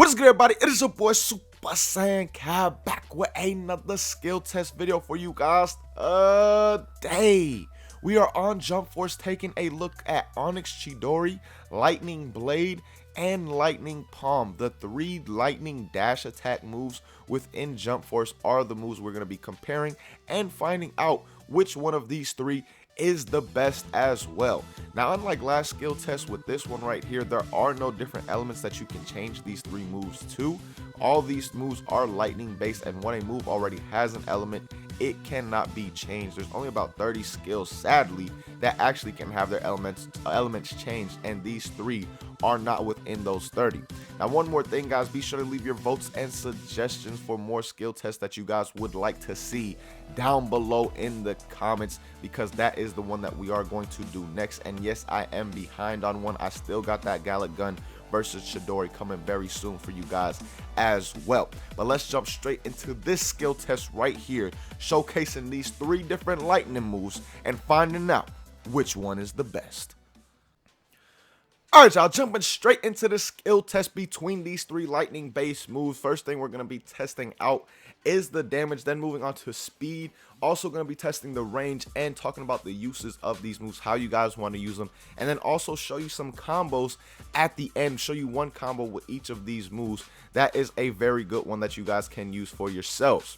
What is good, everybody? It is your boy Super Saiyan Cab back with another skill test video for you guys today. We are on Jump Force taking a look at Onyx Chidori, Lightning Blade, and Lightning Palm. The three lightning dash attack moves within Jump Force are the moves we're going to be comparing and finding out which one of these three is the best as well. Now, unlike last skill test with this one right here, there are no different elements that you can change these three moves to. All these moves are lightning based, and when a move already has an element, it cannot be changed. There's only about 30 skills, sadly, that actually can have their elements changed, and these three are not within those 30. Now, one more thing, guys, be sure to leave your votes and suggestions for more skill tests that you guys would like to see down below in the comments, because that is the one that we are going to do next. And yes, I am behind on one. I still got that Gallic gun versus Chidori coming very soon for you guys as well. But let's jump straight into this skill test right here, showcasing these three different lightning moves and finding out which one is the best. Alright, y'all, jumping straight into the skill test between these three lightning based moves. First thing we're going to be testing out is the damage, then moving on to speed. Also going to be testing the range and talking about the uses of these moves, how you guys want to use them, and then also show you some combos at the end, show you one combo with each of these moves that is a very good one that you guys can use for yourselves.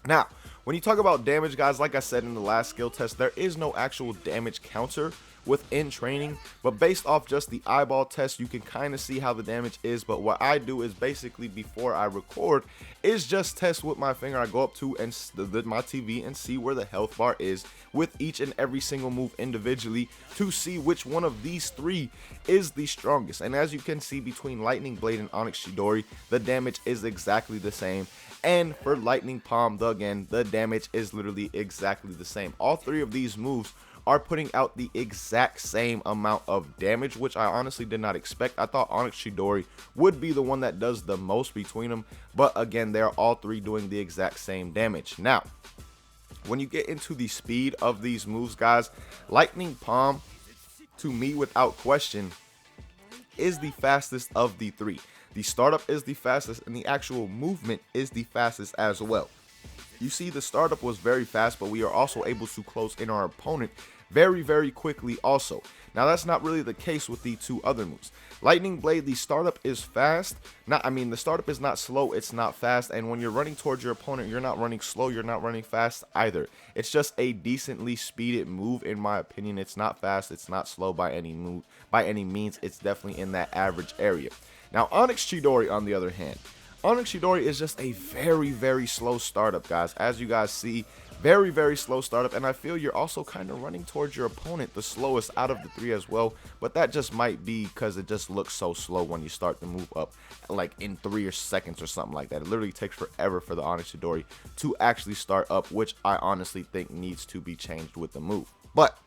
Now, when you talk about damage, guys, like I said in the last skill test, there is no actual damage counter within training, but based off just the eyeball test, you can kind of see how the damage is. But what I do is basically, before I record, is just test with my finger. I go up to my TV and see where the health bar is with each and every single move individually to see which one of these three is the strongest. And as you can see, between Lightning Blade and Onyx Chidori, the damage is exactly the same. And for Lightning Palm, the damage is literally exactly the same. All three of these moves are putting out the exact same amount of damage, which I honestly did not expect. I thought Onyx Chidori would be the one that does the most between them, but again, they're all three doing the exact same damage. Now, when you get into the speed of these moves, guys, Lightning Palm, to me, without question, is the fastest of the three. The startup is the fastest, and the actual movement is the fastest as well. You see, the startup was very fast, but we are also able to close in our opponent very quickly also. Now, that's not really the case with the two other moves. Lightning Blade, the startup is fast. The startup is not slow, it's not fast. And when you're running towards your opponent, you're not running slow, you're not running fast either. It's just a decently speeded move, in my opinion. It's not fast, it's not slow by any means. It's definitely in that average area. Now, Onyx Chidori, on the other hand, Onyx Chidori is just a very slow startup, guys. As you guys see, very slow startup, and I feel you're also kind of running towards your opponent the slowest out of the three as well, but that just might be because it just looks so slow when you start to move up, like in 3 seconds or something like that. It literally takes forever for the Onyx Chidori to actually start up, which I honestly think needs to be changed with the move. But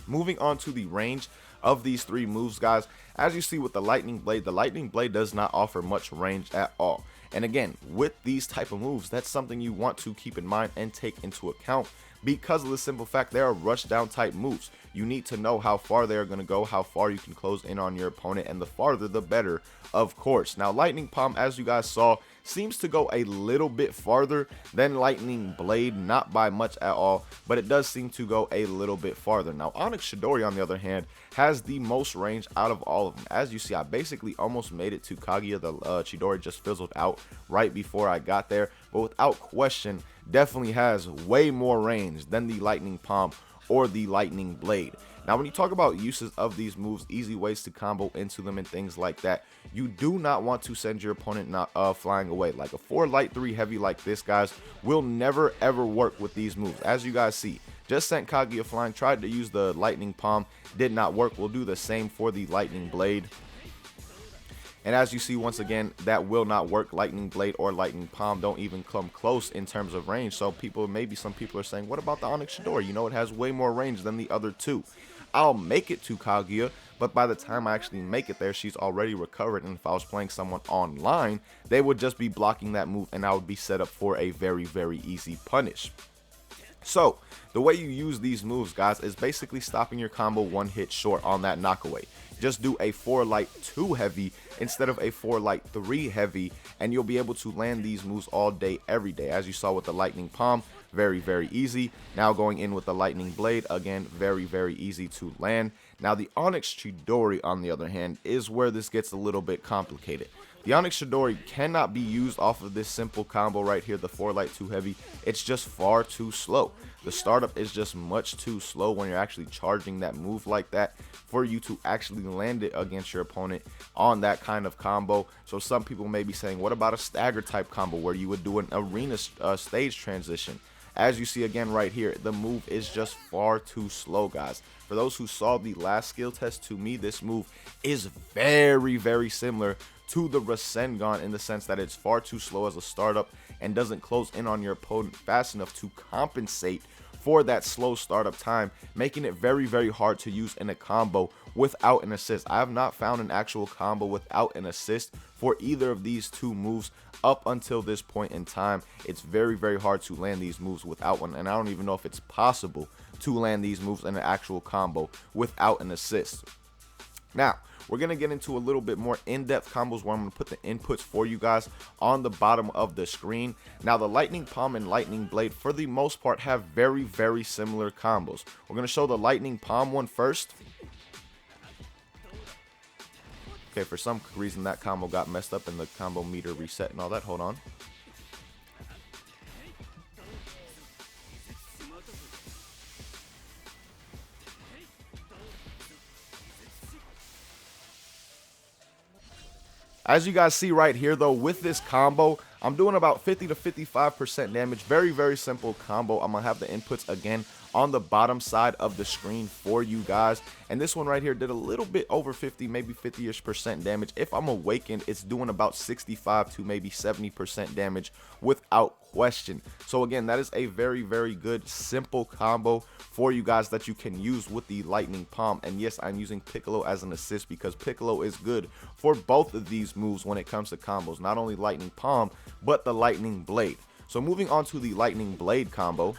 moving on to the range of these three moves, guys, as you see with the Lightning Blade does not offer much range at all. And again, with these type of moves, that's something you want to keep in mind and take into account, because of the simple fact they are rush down type moves. You need to know how far they are going to go, how far you can close in on your opponent, and the farther the better, of course. Now, Lightning Palm, as you guys saw, seems to go a little bit farther than Lightning Blade, not by much at all, but it does seem to go a little bit farther. Now, Onyx Chidori, on the other hand, has the most range out of all of them. As you see, I basically almost made it to Kaguya. The Chidori just fizzled out right before I got there, but without question, definitely has way more range than the Lightning Palm or the Lightning Blade. Now, when you talk about uses of these moves, easy ways to combo into them and things like that, you do not want to send your opponent flying away. Like a 4 light 3 heavy like this, guys, will never ever work with these moves. As you guys see, just sent Kaguya flying, tried to use the Lightning Palm, did not work. We'll do the same for the Lightning Blade. And as you see, once again, that will not work. Lightning Blade or Lightning Palm don't even come close in terms of range. So maybe some people are saying, what about the Onyx Chidori? You know, it has way more range than the other two. I'll make it to Kaguya, but by the time I actually make it there, she's already recovered. And if I was playing someone online, they would just be blocking that move, and I would be set up for a very easy punish. So the way you use these moves, guys, is basically stopping your combo one hit short on that knockaway. just do a 4 light 2 heavy instead of a 4 light 3 heavy, and you'll be able to land these moves all day, every day. As you saw with the lightning palm, very, very easy. Now going in with the lightning blade, again, very, very easy to land. Now the Onyx Chidori, on the other hand, is where this gets a little bit complicated. The Onyx Chidori cannot be used off of this simple combo right here, the 4 light 2 heavy. It's just far too slow. The startup is just much too slow when you're actually charging that move like that for you to actually land it against your opponent on that kind of combo. So some people may be saying, what about a stagger type combo where you would do an arena stage transition? As you see again right here, the move is just far too slow, guys. For those who saw the last skill test, to me, this move is very, very similar to the Rasengan in the sense that it's far too slow as a startup and doesn't close in on your opponent fast enough to compensate for that slow startup time, making it very, very hard to use in a combo without an assist. I have not found an actual combo without an assist for either of these two moves up until this point in time. It's very, very hard to land these moves without one, and I don't even know if it's possible to land these moves in an actual combo without an assist. Now, we're going to get into a little bit more in-depth combos where I'm going to put the inputs for you guys on the bottom of the screen. Now, the Lightning Palm and Lightning Blade, for the most part, have very, very similar combos. We're going to show the Lightning Palm one first. Okay, for some reason, that combo got messed up and the combo meter reset and all that. Hold on. As you guys see right here, though, with this combo, I'm doing about 50 to 55% damage. Very, very simple combo. I'm going to have the inputs again on the bottom side of the screen for you guys. And this one right here did a little bit over 50, maybe 50-ish% damage. If I'm awakened, it's doing about 65 to maybe 70% damage without question. So again, that is a very, very good simple combo for you guys that you can use with the Lightning Palm. And yes, I'm using Piccolo as an assist because Piccolo is good for both of these moves when it comes to combos, not only Lightning Palm but the Lightning Blade. So moving on to the Lightning Blade combo,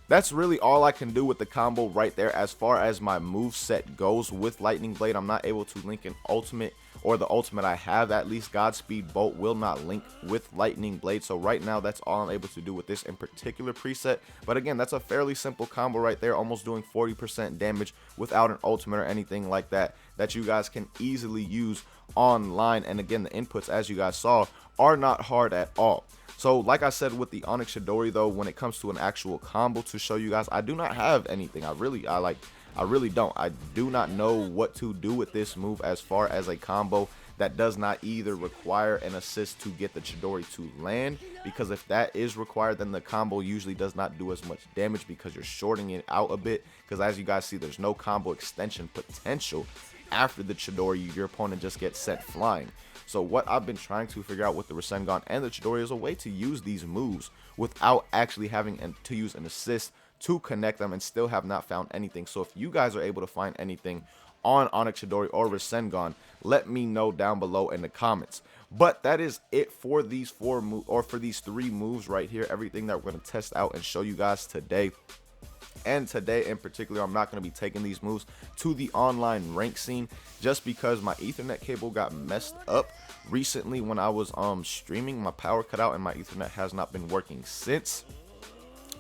that's really all I can do with the combo right there as far as my move set goes with Lightning Blade. I'm not able to link an ultimate, or the ultimate I have, at least Godspeed Bolt, will not link with Lightning Blade. So right now, that's all I'm able to do with this in particular preset. But again, that's a fairly simple combo right there, almost doing 40% damage without an ultimate or anything like that, that you guys can easily use online. And again, the inputs, as you guys saw, are not hard at all. So like I said with the Onyx Chidori, though, when it comes to an actual combo to show you guys, I do not have anything. I really don't. I do not know what to do with this move as far as a combo that does not either require an assist to get the Chidori to land, because if that is required, then the combo usually does not do as much damage because you're shorting it out a bit, because as you guys see, there's no combo extension potential. After the Chidori, your opponent just gets sent flying. So what I've been trying to figure out with the Rasengan and the Chidori is a way to use these moves without actually having to use an assist to connect them, and still have not found anything. So if you guys are able to find anything on Onyx Chidori or Rasengan, let me know down below in the comments. But that is it for these these three moves right here, everything that we're going to test out and show you guys today. And today in particular, I'm not going to be taking these moves to the online rank scene just because my Ethernet cable got messed up recently when I was streaming. My power cut out and my Ethernet has not been working since.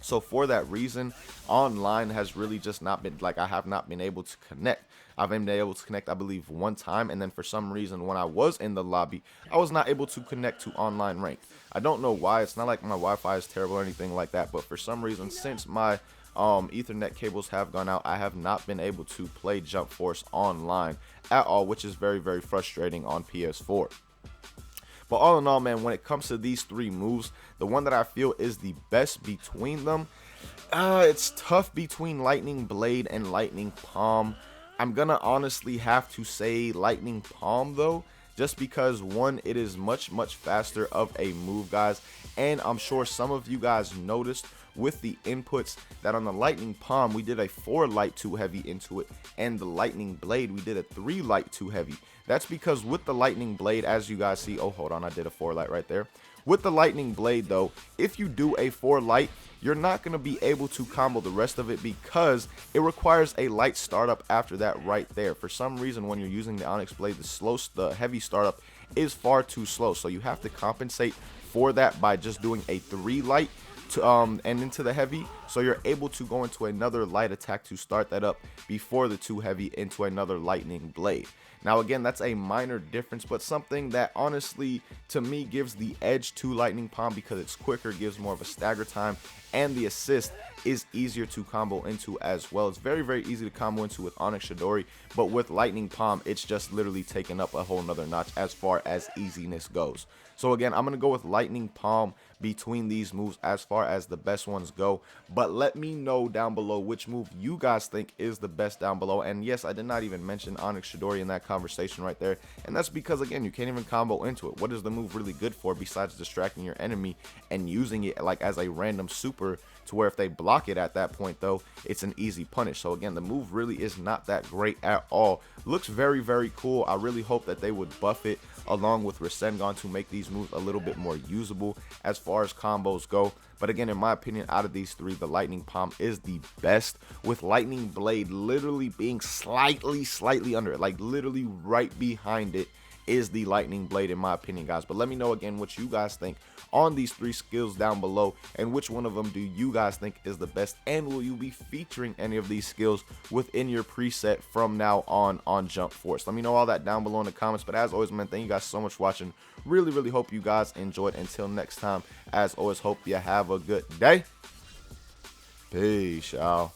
So for that reason, online has really just not been, like, I have not been able to connect. I've been able to connect, I believe, one time, and then for some reason when I was in the lobby, I was not able to connect to online rank. I don't know why. It's not like my Wi-Fi is terrible or anything like that, but for some reason, since my Ethernet cables have gone out, I have not been able to play Jump Force online at all, which is very, very frustrating on PS4. But all in all, man, when it comes to these three moves, the one that I feel is the best between them, it's tough between Lightning Blade and Lightning Palm. I'm gonna honestly have to say Lightning Palm though, just because one, it is much, much faster of a move, guys, and I'm sure some of you guys noticed with the inputs that on the Lightning Palm we did a 4 light 2 heavy into it, and the Lightning Blade we did a 3 light 2 heavy. That's because with the Lightning Blade, as you guys see, oh hold on, I did a 4 light right there. With the lightning blade though, if you do a 4 light, you're not going to be able to combo the rest of it because it requires a light startup after that right there. For some reason, when you're using the Onyx blade, the heavy startup is far too slow, so you have to compensate for that by just doing a 3 light to and into the heavy, so you're able to go into another light attack to start that up before the 2 heavy into another lightning blade. Now again, that's a minor difference, but something that honestly to me gives the edge to Lightning Palm because it's quicker, gives more of a stagger time, and the assist is easier to combo into as well. It's very, very easy to combo into with Onyx Chidori, but with Lightning Palm, it's just literally taken up a whole nother notch as far as easiness goes. So again, I'm going to go with Lightning Palm between these moves as far as the best ones go, but let me know down below which move you guys think is the best down below. And yes, I did not even mention Onyx Chidori in that conversation right there, and that's because again, you can't even combo into it. What is the move really good for besides distracting your enemy and using it like as a random super, to where if they block it at that point though, it's an easy punish. So again, the move really is not that great at all. Looks very, very cool. I really hope that they would buff it along with Rasengan to make these moves a little bit more usable as far as combos go. But again, in my opinion, out of these 3, the Lightning Palm is the best, with Lightning Blade literally being slightly under it, like literally right behind it is the Lightning Blade in my opinion, guys. But let me know again what you guys think on these 3 skills down below, and which one of them do you guys think is the best, and will you be featuring any of these skills within your preset from now on Jump Force? Let me know all that down below in the comments. But as always, man, thank you guys so much for watching. Really hope you guys enjoyed. Until next time, as always, hope you have a good day. Peace, y'all.